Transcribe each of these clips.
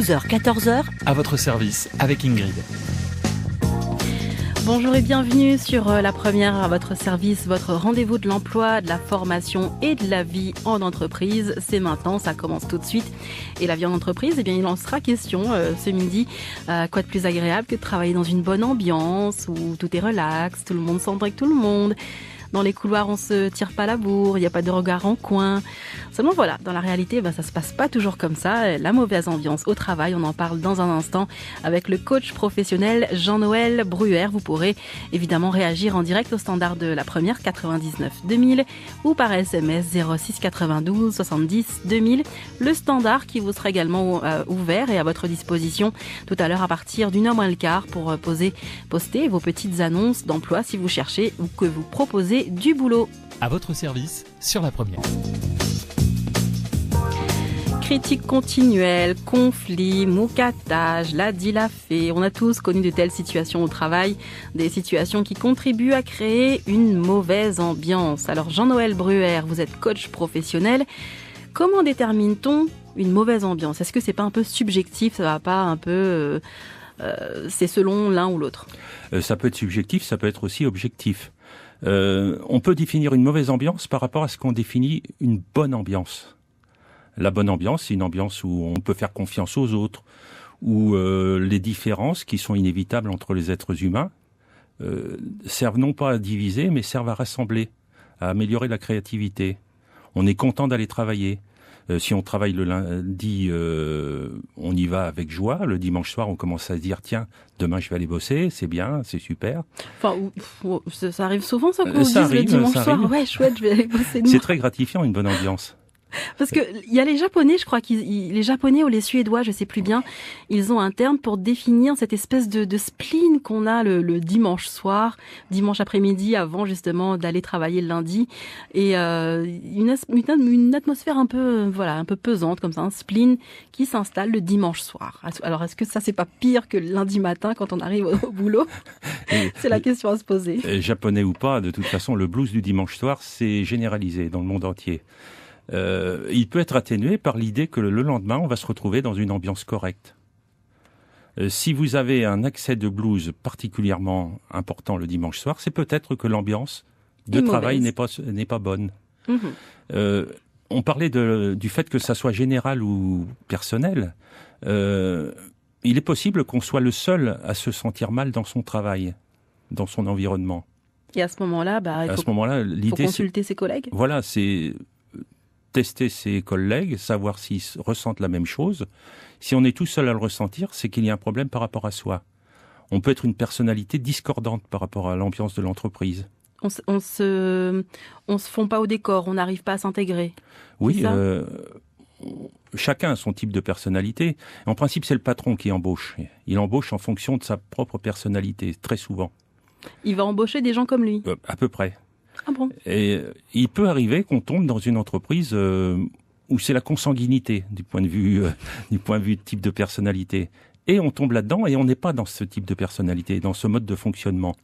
12h, 14h. À votre service avec Ingrid. Bonjour et bienvenue sur La Première, à votre service, votre rendez-vous de l'emploi, de la formation et de la vie en entreprise. C'est maintenant, ça commence tout de suite. Et la vie en entreprise, eh bien, il en sera question ce midi. Quoi de plus agréable que de travailler dans une bonne ambiance où tout est relax, tout le monde s'entend avec tout le monde. Dans les couloirs, on se tire pas la bourre, il n'y a pas de regard en coin. Seulement voilà, dans la réalité, ça se passe pas toujours comme ça. La mauvaise ambiance au travail, on en parle dans un instant avec le coach professionnel Jean-Noël Bruer. Vous pourrez évidemment réagir en direct au standard de La Première 99 2000 ou par SMS 06 92 70 2000. Le standard qui vous sera également ouvert et à votre disposition tout à l'heure à partir d'1h moins le quart pour poster vos petites annonces d'emploi si vous cherchez ou que vous proposez du boulot. À votre service sur La Première. Critique continuelle, conflit, moucatage, l'a dit, l'a fait. On a tous connu de telles situations au travail, des situations qui contribuent à créer une mauvaise ambiance. Alors Jean-Noël Bruer, vous êtes coach professionnel. Comment détermine-t-on une mauvaise ambiance ? Est-ce que c'est pas un peu subjectif ? Ça va pas un peu... c'est selon l'un ou l'autre ? Ça peut être subjectif, ça peut être aussi objectif. On peut définir une mauvaise ambiance par rapport à ce qu'on définit une bonne ambiance. La bonne ambiance, c'est une ambiance où on peut faire confiance aux autres, où les différences qui sont inévitables entre les êtres humains servent non pas à diviser, mais servent à rassembler, à améliorer la créativité. On est content d'aller travailler. Si on travaille le lundi, on y va avec joie. Le dimanche soir, on commence à se dire, tiens, demain je vais aller bosser, c'est bien, c'est super. Enfin, ça arrive souvent, ça, qu'on se dise le dimanche soir, ouais, chouette, je vais aller bosser. C'est très gratifiant, une bonne ambiance. Parce que il y a les Japonais, je crois les Japonais ou les Suédois, je sais plus bien, ils ont un terme pour définir cette espèce de spleen qu'on a le dimanche soir, dimanche après-midi, avant justement d'aller travailler le lundi, et une atmosphère un peu pesante comme ça, un spleen qui s'installe le dimanche soir. Alors est-ce que ça c'est pas pire que le lundi matin quand on arrive au boulot ? C'est la question à se poser. Japonais ou pas, de toute façon, le blues du dimanche soir, c'est généralisé dans le monde entier. Il peut être atténué par l'idée que le lendemain, on va se retrouver dans une ambiance correcte. Si vous avez un accès de blues particulièrement important le dimanche soir, c'est peut-être que l'ambiance de travail n'est pas bonne. Mm-hmm. On parlait du fait que ça soit général ou personnel. Il est possible qu'on soit le seul à se sentir mal dans son travail, dans son environnement. Et à ce moment-là, il faut consulter ses collègues. Voilà, c'est tester ses collègues, savoir s'ils ressentent la même chose. Si on est tout seul à le ressentir, c'est qu'il y a un problème par rapport à soi. On peut être une personnalité discordante par rapport à l'ambiance de l'entreprise. On se fond pas au décor, on n'arrive pas à s'intégrer. Oui, chacun a son type de personnalité. En principe, c'est le patron qui embauche. Il embauche en fonction de sa propre personnalité, très souvent. Il va embaucher des gens comme lui ? À peu près. Ah bon ? Et il peut arriver qu'on tombe dans une entreprise où c'est la consanguinité du point de vue de type de personnalité. Et on tombe là-dedans et on n'est pas dans ce type de personnalité, dans ce mode de fonctionnement.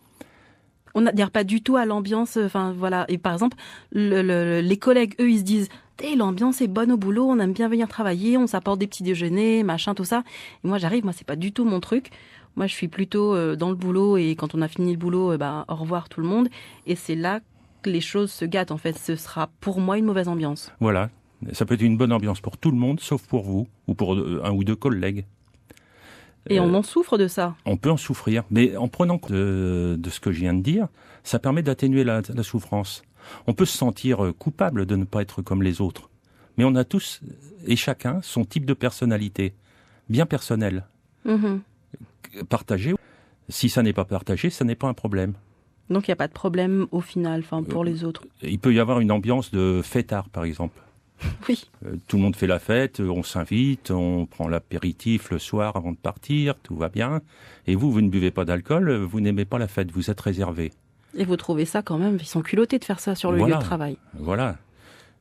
On n'adhère pas du tout à l'ambiance. Enfin voilà. Et par exemple, les collègues, eux, ils se disent l'ambiance est bonne au boulot, on aime bien venir travailler, on s'apporte des petits déjeuners, machin, tout ça. Et moi, c'est pas du tout mon truc. Moi, je suis plutôt dans le boulot et quand on a fini le boulot, au revoir tout le monde. Et c'est là que les choses se gâtent, en fait. Ce sera pour moi une mauvaise ambiance. Voilà. Ça peut être une bonne ambiance pour tout le monde, sauf pour vous ou pour un ou deux collègues. Et on en souffre de ça. On peut en souffrir, mais en prenant compte de ce que je viens de dire, ça permet d'atténuer la souffrance. On peut se sentir coupable de ne pas être comme les autres, mais on a tous et chacun son type de personnalité, bien personnel. Mm-hmm. Partagé. Si ça n'est pas partagé, ça n'est pas un problème. Donc il n'y a pas de problème au final, pour les autres. Il peut y avoir une ambiance de fêtard, par exemple. Oui. Tout le monde fait la fête, on s'invite, on prend l'apéritif le soir avant de partir, tout va bien. Et vous ne buvez pas d'alcool, vous n'aimez pas la fête, vous êtes réservé. Et vous trouvez ça quand même, ils sont culottés de faire ça sur le lieu de travail. Voilà.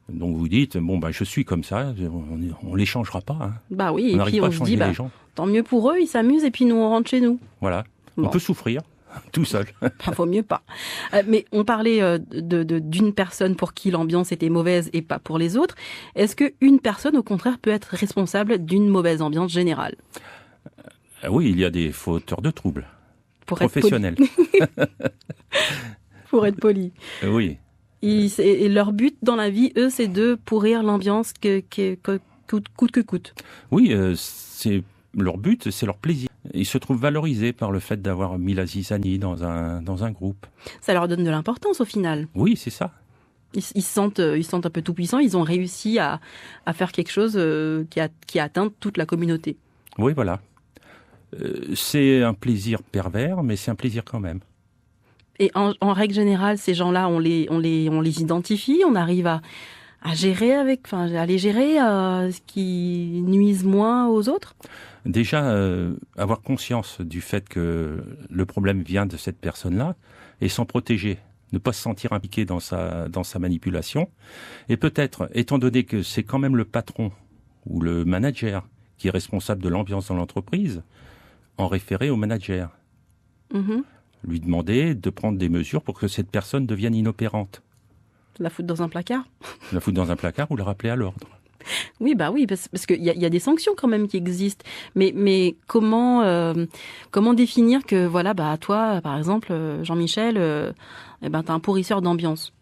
Donc vous dites, je suis comme ça, on les changera pas. Hein. Bah oui, et puis on se dit, les gens. Tant mieux pour eux, ils s'amusent et puis nous on rentre chez nous. Voilà. Bon. On peut souffrir. tout seul. Vaut mieux pas. Mais on parlait d'une personne pour qui l'ambiance était mauvaise et pas pour les autres. Est-ce qu'une personne, au contraire, peut être responsable d'une mauvaise ambiance générale? Oui, il y a des fauteurs de troubles Pour professionnels. Pour être poli. Oui. Et leur but dans la vie, eux, c'est de pourrir l'ambiance coûte que coûte. Oui, c'est leur but, c'est leur plaisir. Ils se trouvent valorisés par le fait d'avoir mis la zizanie dans un groupe. Ça leur donne de l'importance au final. Oui, c'est ça. Ils se sentent un peu tout puissants. Ils ont réussi à faire quelque chose qui a atteint toute la communauté. Oui, voilà. C'est un plaisir pervers, mais c'est un plaisir quand même. Et en règle générale, ces gens-là, on les identifie, on arrive à les gérer, ce qui nuise moins aux autres. Déjà, avoir conscience du fait que le problème vient de cette personne-là et s'en protéger, ne pas se sentir impliqué dans sa manipulation. Et peut-être, étant donné que c'est quand même le patron ou le manager qui est responsable de l'ambiance dans l'entreprise, en référer au manager. Mm-hmm. Lui demander de prendre des mesures pour que cette personne devienne inopérante. La foutre dans un placard? La foutre dans un placard ou la rappeler à l'ordre. Oui, parce qu'il y a des sanctions quand même qui existent. Mais comment définir que, voilà, toi, par exemple, Jean-Michel, t'es un pourrisseur d'ambiance?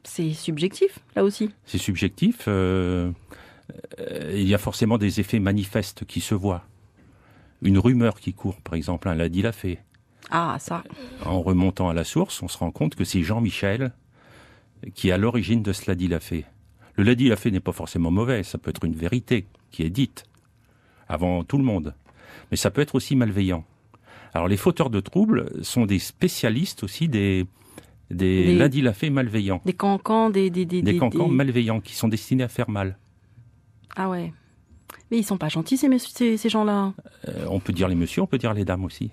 C'est subjectif, là aussi. C'est subjectif. Il y a forcément des effets manifestes qui se voient. Une rumeur qui court, par exemple, un l'a fait. Ah, ça. En remontant à la source, on se rend compte que c'est Jean-Michel qui est à l'origine de ce l'a fait. Le l'a fait n'est pas forcément mauvais, ça peut être une vérité qui est dite avant tout le monde. Mais ça peut être aussi malveillant. Alors les fauteurs de troubles sont des spécialistes aussi des l'a fait malveillants. Des cancans, des cancans malveillants qui sont destinés à faire mal. Ah ouais. Mais ils sont pas gentils ces gens-là. On peut dire les messieurs, on peut dire les dames aussi.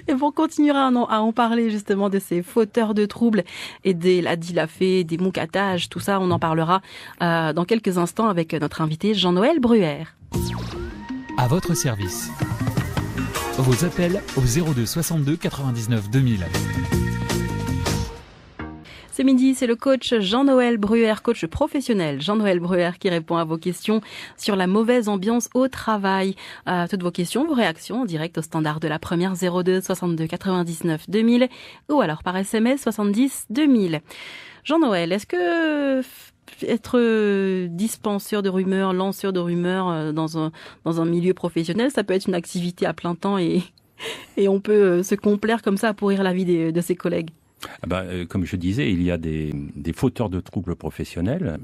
Et pour continuer à en parler justement de ces fauteurs de troubles et des l'a fait, des moncatages, tout ça, on en parlera dans quelques instants avec notre invité Jean-Noël Bruer. À votre service. Vos appels au 02 62 99 2000. Ce midi, c'est le coach Jean-Noël Bruer, coach professionnel Jean-Noël Bruer qui répond à vos questions sur la mauvaise ambiance au travail. Toutes vos questions, vos réactions en direct au standard de la première 02 62 99 2000 ou alors par SMS 70 2000. Jean-Noël, est-ce que être dispenseur de rumeurs, lanceur de rumeurs dans un milieu professionnel, ça peut être une activité à plein temps et on peut se complaire comme ça à pourrir la vie de ses collègues? Comme je disais, il y a des fauteurs de troubles professionnels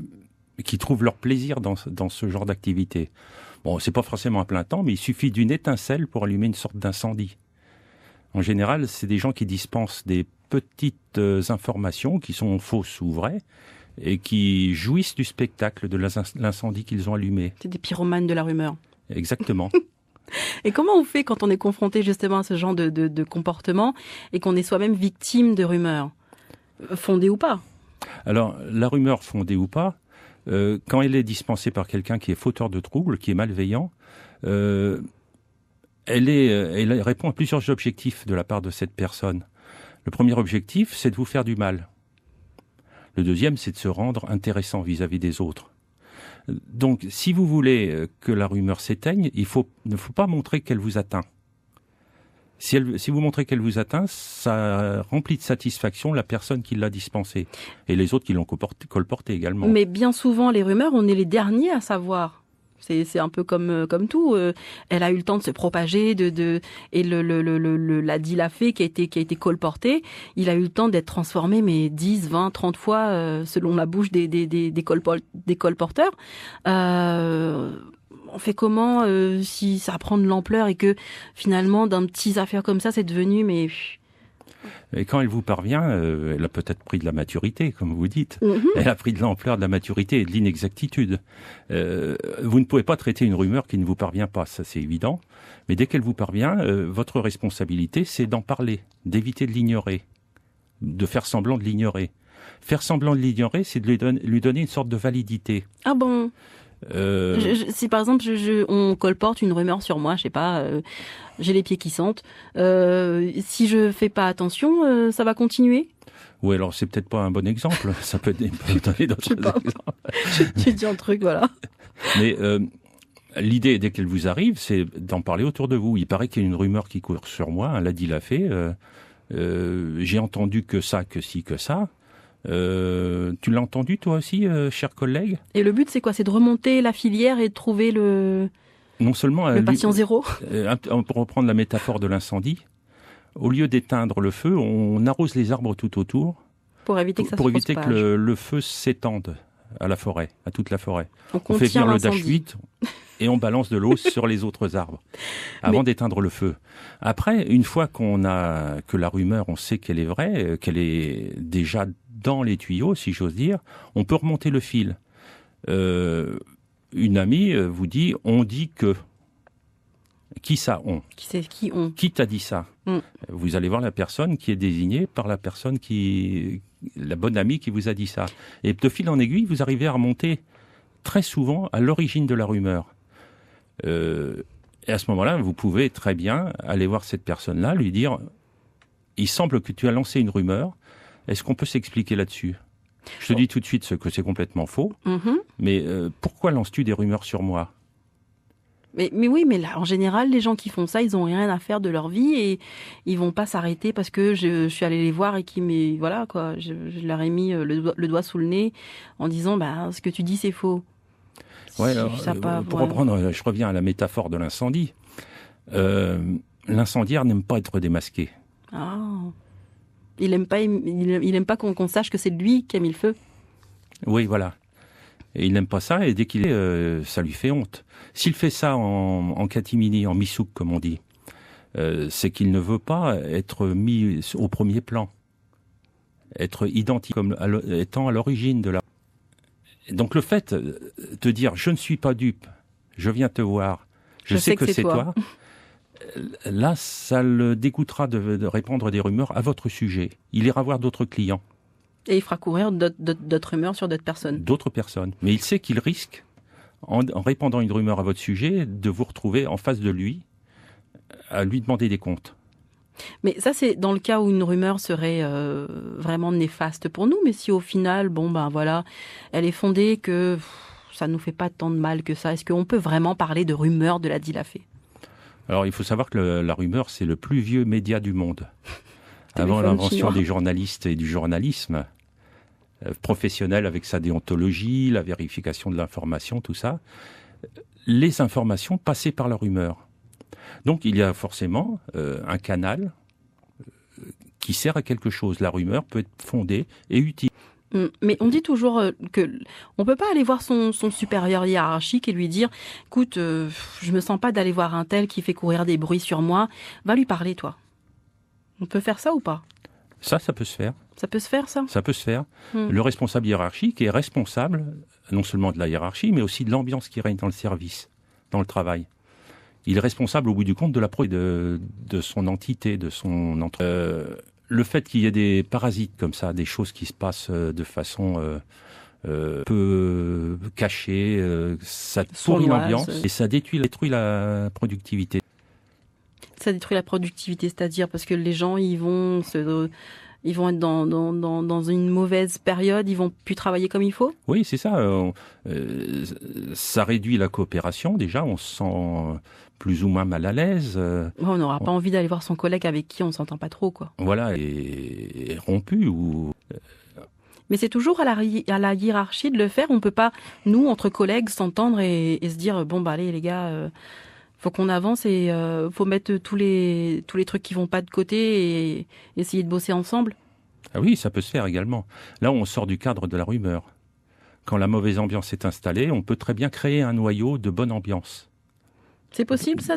qui trouvent leur plaisir dans ce genre d'activité. Bon, c'est pas forcément à plein temps, mais il suffit d'une étincelle pour allumer une sorte d'incendie. En général, c'est des gens qui dispensent des petites informations qui sont fausses ou vraies et qui jouissent du spectacle de l'incendie qu'ils ont allumé. C'est des pyromanes de la rumeur. Exactement. Et comment on fait quand on est confronté justement à ce genre de comportement et qu'on est soi-même victime de rumeurs, fondées ou pas? Alors, la rumeur fondée ou pas, quand elle est dispensée par quelqu'un qui est fauteur de troubles, qui est malveillant, elle répond à plusieurs objectifs de la part de cette personne. Le premier objectif, c'est de vous faire du mal. Le deuxième, c'est de se rendre intéressant vis-à-vis des autres. Donc, si vous voulez que la rumeur s'éteigne, il ne faut pas montrer qu'elle vous atteint. Si vous montrez qu'elle vous atteint, ça remplit de satisfaction la personne qui l'a dispensée. Et les autres qui l'ont colporté également. Mais bien souvent, les rumeurs, on est les derniers à savoir. C'est un peu comme tout. Elle a eu le temps de se propager, et l'a fait qui a été colporté. Il a eu le temps d'être transformé, mais 10, 20, 30 fois selon la bouche des colporteurs. On fait comment si ça prend de l'ampleur et que finalement d'un petit affaire comme ça, c'est devenu mais. Et quand elle vous parvient, elle a peut-être pris de la maturité, comme vous dites. Mm-hmm. Elle a pris de l'ampleur, de la maturité et de l'inexactitude. Vous ne pouvez pas traiter une rumeur qui ne vous parvient pas, ça c'est évident. Mais dès qu'elle vous parvient, votre responsabilité, c'est d'en parler, d'éviter de l'ignorer, de faire semblant de l'ignorer. Faire semblant de l'ignorer, c'est de lui donner une sorte de validité. Ah bon ? Si par exemple on colporte une rumeur sur moi, je sais pas, j'ai les pieds qui sentent, si je fais pas attention, ça va continuer? Oui, alors c'est peut-être pas un bon exemple. Ça peut donner d'autres exemples. Tu dis un truc, voilà. Mais l'idée, dès qu'elle vous arrive, c'est d'en parler autour de vous. Il paraît qu'il y a une rumeur qui court sur moi. Un l'a dit, l'a fait. J'ai entendu que ça, que ci, que ça. Tu l'as entendu toi aussi, cher collègue? Et le but, c'est quoi? C'est de remonter la filière et de trouver non seulement le patient zéro? Pour reprendre la métaphore de l'incendie, au lieu d'éteindre le feu, on arrose les arbres tout autour pour éviter que ça pour se éviter propage. que le feu s'étende à la forêt, à toute la forêt. On fait venir le l'incendie. dash 8 et on balance de l'eau sur les autres arbres avant d'éteindre le feu. Après, une fois que la rumeur, on sait qu'elle est vraie, qu'elle est déjà dans les tuyaux, si j'ose dire, on peut remonter le fil. Une amie vous dit, on dit que. Qui ça, on? Qui on? Qui t'a dit ça? Vous allez voir la personne qui est désignée par la personne la bonne amie qui vous a dit ça. Et de fil en aiguille, vous arrivez à remonter très souvent à l'origine de la rumeur. Et à ce moment-là, vous pouvez très bien aller voir cette personne-là, lui dire, il semble que tu as lancé une rumeur, est-ce qu'on peut s'expliquer là-dessus? Je te dis tout de suite que c'est complètement faux, mais pourquoi lances-tu des rumeurs sur moi? Mais oui, mais là, en général, les gens qui font ça, ils ont rien à faire de leur vie et ils vont pas s'arrêter parce que je suis allée les voir et voilà quoi, je leur ai mis le doigt sous le nez en disant ce que tu dis c'est faux. Ouais, alors, pour reprendre, je reviens à la métaphore de l'incendie. L'incendiaire n'aime pas être démasqué. Ah, il aime pas qu'on sache que c'est lui qui a mis le feu. Oui, voilà. Et il n'aime pas ça, et dès qu'il est, ça lui fait honte. S'il fait ça en catimini, en misouk, comme on dit, c'est qu'il ne veut pas être mis au premier plan, être identifié comme étant à l'origine de la... Donc le fait de dire « je ne suis pas dupe, je viens te voir, je sais que c'est toi », là, ça le dégoûtera de répandre des rumeurs à votre sujet. Il ira voir d'autres clients. Et il fera courir d'autres rumeurs sur d'autres personnes. D'autres personnes. Mais il sait qu'il risque, en répandant une rumeur à votre sujet, de vous retrouver en face de lui, à lui demander des comptes. Mais ça, c'est dans le cas où une rumeur serait vraiment néfaste pour nous. Mais si au final, voilà, elle est fondée, que ça nous fait pas tant de mal que ça, est-ce qu'on peut vraiment parler de rumeur de la dit la fait? Alors, il faut savoir que la rumeur, c'est le plus vieux média du monde. Avant l'invention des journalistes et du journalisme professionnel avec sa déontologie, la vérification de l'information, tout ça, les informations passaient par la rumeur. Donc il y a forcément un canal qui sert à quelque chose. La rumeur peut être fondée et utile. Mais on dit toujours que on peut pas aller voir son supérieur hiérarchique et lui dire « Écoute, je me sens pas d'aller voir un tel qui fait courir des bruits sur moi. Va lui parler, toi. » On peut faire ça ou pas? Ça peut se faire. Ça peut se faire, ça? Ça peut se faire. Le responsable hiérarchique est responsable non seulement de la hiérarchie, mais aussi de l'ambiance qui règne dans le service, dans le travail. Il est responsable, au bout du compte, de son entité, de son entreprise. Le fait qu'il y ait des parasites comme ça, des choses qui se passent de façon peu cachée, ça pourrit l'ambiance et ça détruit la productivité. Ça détruit la productivité, c'est-à-dire parce que les gens, ils vont être dans une mauvaise période, ils vont plus travailler comme il faut? Oui, c'est ça. Ça réduit la coopération. Déjà, on se sent plus ou moins mal à l'aise. On n'aura pas envie d'aller voir son collègue avec qui on s'entend pas trop, quoi. Voilà, et rompu ou... Mais c'est toujours à la hiérarchie de le faire. On peut pas, nous, entre collègues, s'entendre et se dire allez les gars, faut qu'on avance et faut mettre tous les trucs qui vont pas de côté et essayer de bosser ensemble. Ah oui, ça peut se faire également. Là, on sort du cadre de la rumeur. Quand la mauvaise ambiance est installée, on peut très bien créer un noyau de bonne ambiance. C'est possible, ça,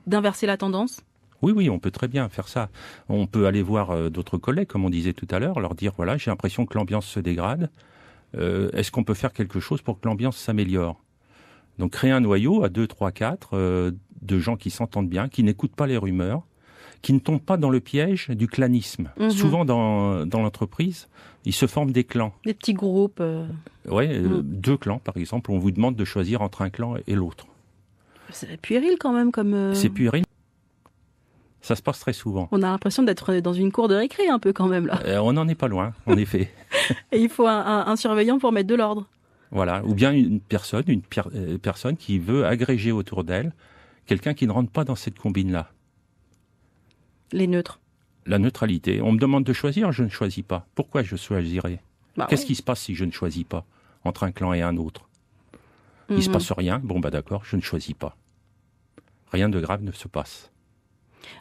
d'inverser la tendance? Oui, on peut très bien faire ça. On peut aller voir d'autres collègues, comme on disait tout à l'heure, leur dire, voilà, j'ai l'impression que l'ambiance se dégrade. Est-ce qu'on peut faire quelque chose pour que l'ambiance s'améliore? Donc, créer un noyau à 2, 3, 4 de gens qui s'entendent bien, qui n'écoutent pas les rumeurs, qui ne tombent pas dans le piège du clanisme. Souvent, dans l'entreprise, ils se forment des clans. Des petits groupes. Ouais, deux clans, par exemple, on vous demande de choisir entre un clan et l'autre. C'est puéril quand même comme... C'est puéril. Ça se passe très souvent. On a l'impression d'être dans une cour de récré un peu quand même là. On n'en est pas loin, en effet. Et il faut un surveillant pour mettre de l'ordre. Voilà. Ou bien une personne qui veut agréger autour d'elle quelqu'un qui ne rentre pas dans cette combine-là. Les neutres. La neutralité. On me demande de choisir, je ne choisis pas. Pourquoi je choisirais ? Qu'est-ce qui se passe si je ne choisis pas entre un clan et un autre ? Il ne se passe rien. Bon, d'accord, je ne choisis pas. Rien de grave ne se passe.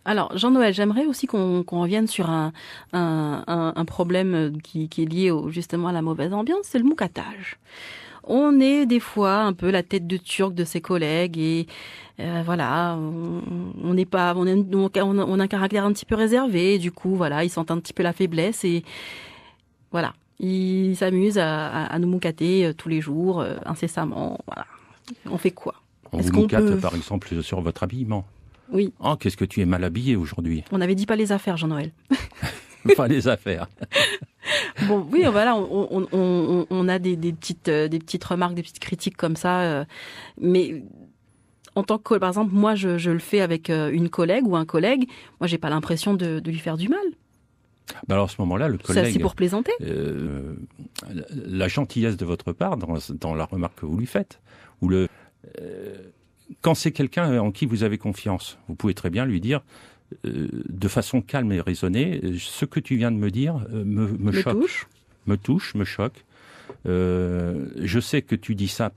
Alors, Jean-Noël, j'aimerais aussi qu'on revienne sur un problème qui est lié justement à la mauvaise ambiance, c'est le moucatage. On est des fois un peu la tête de turc de ses collègues et voilà, on a un caractère un petit peu réservé, du coup, voilà, ils sentent un petit peu la faiblesse et voilà, ils s'amusent à nous moucater tous les jours, incessamment. Voilà. On fait quoi ? On vous moucate, par exemple, sur votre habillement. Oui. Oh, qu'est-ce que tu es mal habillé aujourd'hui. On avait dit pas les affaires, Jean-Noël. Pas les affaires. Bon, oui, voilà, on a des petites remarques, des petites critiques comme ça, mais en tant que, par exemple, moi, je le fais avec une collègue ou un collègue, moi, j'ai pas l'impression de lui faire du mal. Alors à ce moment-là, le collègue... C'est pour plaisanter. La gentillesse de votre part, dans la remarque que vous lui faites, ou quand c'est quelqu'un en qui vous avez confiance, vous pouvez très bien lui dire, de façon calme et raisonnée, ce que tu viens de me dire me choque. Me touche, me choque. Je sais que tu dis ça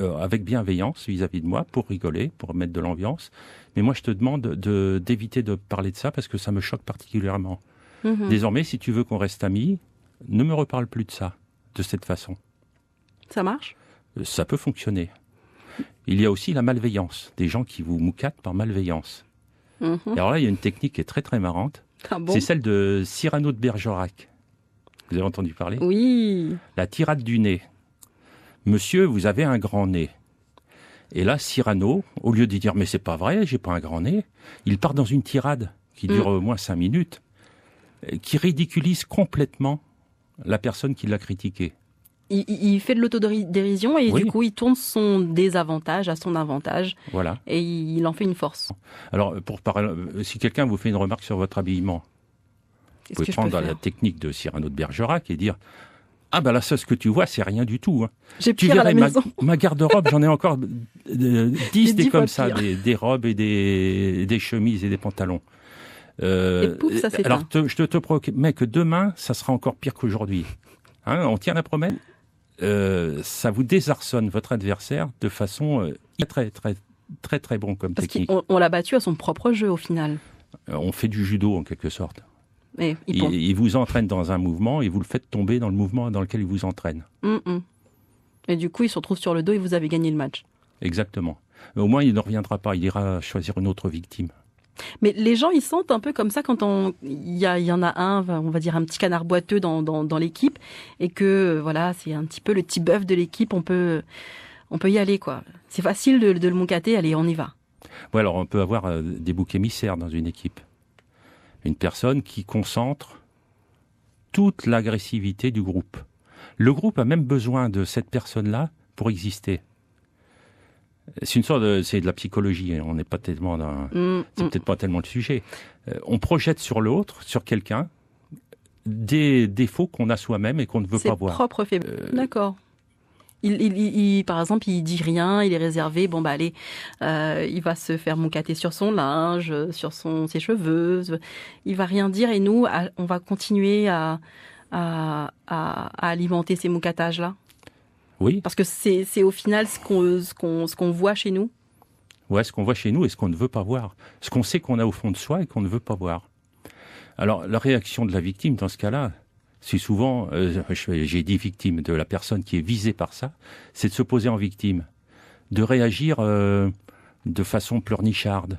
avec bienveillance vis-à-vis de moi, pour rigoler, pour mettre de l'ambiance, mais moi je te demande d'éviter de parler de ça parce que ça me choque particulièrement. Désormais, si tu veux qu'on reste amis, ne me reparle plus de ça, de cette façon. Ça marche ? Ça peut fonctionner. Il y a aussi la malveillance, des gens qui vous moucatent par malveillance. Et alors là, il y a une technique qui est très très marrante. Ah bon ? C'est celle de Cyrano de Bergerac. Vous avez entendu parler ? Oui. La tirade du nez. Monsieur, vous avez un grand nez. Et là, Cyrano, au lieu de dire mais c'est pas vrai, j'ai pas un grand nez, il part dans une tirade qui dure au moins 5 minutes, qui ridiculise complètement la personne qui l'a critiqué. Il fait de l'autodérision et Oui. du coup, il tourne son désavantage à son avantage. Voilà. Et il en fait une force. Alors, si quelqu'un vous fait une remarque sur votre habillement, vous pouvez prendre la technique de Cyrano de Bergerac et dire « Ah ben là, ça, ce que tu vois, c'est rien du tout. Hein. J'ai Tu pire à la verrais maison. ma garde-robe, j'en ai encore 10 des comme ça, pire. des robes et des chemises et des pantalons. Et pouf, ça s'éteint. Alors, je te promets que demain, ça sera encore pire qu'aujourd'hui. Hein, on tient la promesse. Ça vous désarçonne votre adversaire de façon très, très, très, très bon comme technique. Parce qu'on l'a battu à son propre jeu au final. On fait du judo en quelque sorte. Et il vous entraîne dans un mouvement et vous le faites tomber dans le mouvement dans lequel il vous entraîne. Et du coup, il se retrouve sur le dos et vous avez gagné le match. Exactement. Mais au moins, il ne reviendra pas. Il ira choisir une autre victime. Mais les gens, ils sentent un peu comme ça quand il y en a un, on va dire un petit canard boiteux dans l'équipe, et que voilà, c'est un petit peu le petit bœuf de l'équipe. On peut y aller, quoi. C'est facile de le moucater. Allez, on y va. Ouais, alors on peut avoir des boucs émissaires dans une équipe. Une personne qui concentre toute l'agressivité du groupe. Le groupe a même besoin de cette personne-là pour exister. C'est de la psychologie. On n'est pas tellement c'est peut-être pas tellement le sujet. On projette sur l'autre, sur quelqu'un, des défauts qu'on a soi-même et qu'on ne veut pas voir. Ses propres faiblesses. D'accord. Par exemple, il dit rien, il est réservé. Bon, bah allez, il va se faire moucater sur son linge, sur ses cheveux. Il va rien dire et nous, on va continuer à alimenter ces moucatages-là. Oui. Parce que c'est au final ce qu'on voit chez nous. Ouais, ce qu'on voit chez nous et ce qu'on ne veut pas voir. Ce qu'on sait qu'on a au fond de soi et qu'on ne veut pas voir. Alors, la réaction de la victime dans ce cas-là, c'est souvent, j'ai dit victime, de la personne qui est visée par ça, c'est de se poser en victime, de réagir de façon pleurnicharde.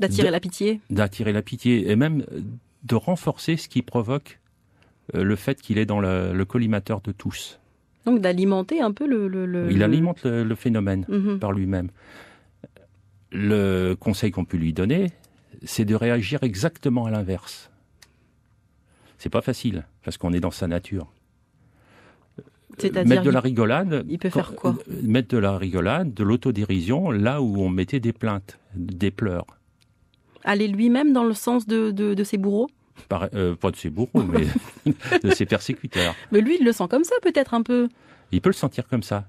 D'attirer la pitié. D'attirer la pitié et même de renforcer ce qui provoque le fait qu'il est dans le collimateur de tous. Donc d'alimenter un peu Il alimente le phénomène par lui-même. Le conseil qu'on peut lui donner, c'est de réagir exactement à l'inverse. C'est pas facile, parce qu'on est dans sa nature. C'est-à-dire, mettre de la rigolade. il peut faire quoi? Mettre de la rigolade, de l'autodérision, là où on mettait des plaintes, des pleurs. Aller lui-même dans le sens de ses bourreaux? Pas de ses bourreaux, mais de ses persécuteurs. Mais lui, il le sent comme ça, peut-être un peu. Il peut le sentir comme ça.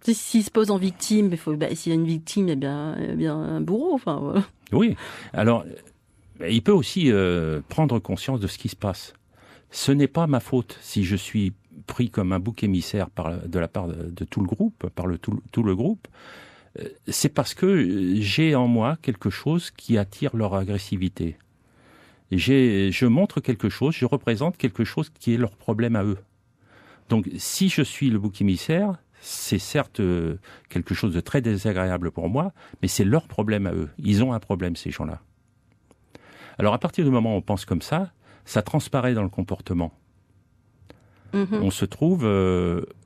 S'il se pose en victime, s'il y a une victime, il y a bien un bourreau. Enfin, Oui. Alors, il peut aussi prendre conscience de ce qui se passe. Ce n'est pas ma faute si je suis pris comme un bouc émissaire de la part de tout le groupe, tout le groupe. C'est parce que j'ai en moi quelque chose qui attire leur agressivité. Je montre quelque chose, je représente quelque chose qui est leur problème à eux. Donc, si je suis le bouc émissaire, c'est certes quelque chose de très désagréable pour moi, mais c'est leur problème à eux. Ils ont un problème, ces gens-là. Alors, à partir du moment où on pense comme ça transparaît dans le comportement. On se trouve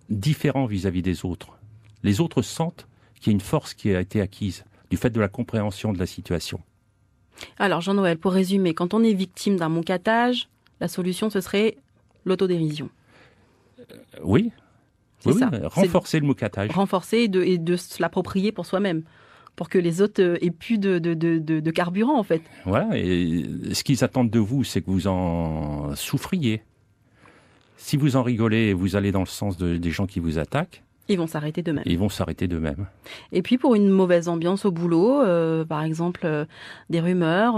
différent vis-à-vis des autres. Les autres sentent qu'il y a une force qui a été acquise du fait de la compréhension de la situation. Alors, Jean-Noël, pour résumer, quand on est victime d'un mocatage, la solution, ce serait l'autodérision. Oui. C'est ça. Renforcer le mocatage. Renforcer et de se l'approprier pour soi-même, pour que les autres aient plus de carburant, en fait. Voilà, et ce qu'ils attendent de vous, c'est que vous en souffriez. Si vous en rigolez et vous allez dans le sens des gens qui vous attaquent, ils vont s'arrêter d'eux-mêmes. Ils vont s'arrêter d'eux-mêmes. Et puis pour une mauvaise ambiance au boulot, par exemple des rumeurs,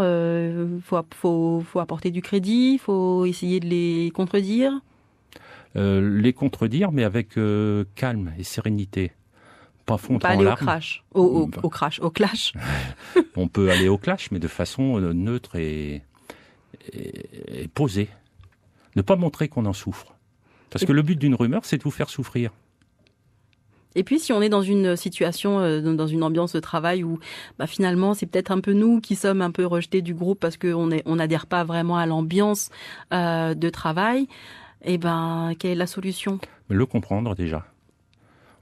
faut apporter du crédit, faut essayer de les contredire. Les contredire, mais avec calme et sérénité. Pas fondre en larmes. Au clash. On peut aller au clash, mais de façon neutre et posée. Ne pas montrer qu'on en souffre. Parce que le but d'une rumeur, c'est de vous faire souffrir. Et puis, si on est dans une situation, dans une ambiance de travail où finalement, c'est peut-être un peu nous qui sommes un peu rejetés du groupe parce qu'on n'adhère pas vraiment à l'ambiance de travail, quelle est la solution? Le comprendre déjà.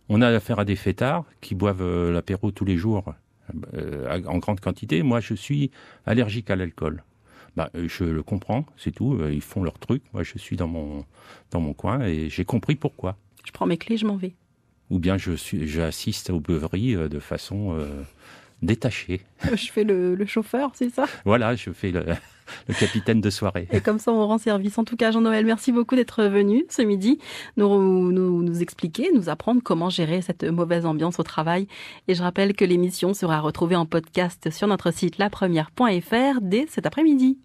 On a affaire à des fêtards qui boivent l'apéro tous les jours en grande quantité. Moi, je suis allergique à l'alcool. Je le comprends, c'est tout. Ils font leur truc. Moi, je suis dans mon coin et j'ai compris pourquoi. Je prends mes clés, je m'en vais. Ou bien j'assiste aux beuveries de façon détachée. Je fais le chauffeur, c'est ça? Voilà, je fais le capitaine de soirée. Et comme ça, on rend service. En tout cas, Jean-Noël, merci beaucoup d'être venu ce midi, nous expliquer, nous apprendre comment gérer cette mauvaise ambiance au travail. Et je rappelle que l'émission sera retrouvée en podcast sur notre site lapremière.fr dès cet après-midi.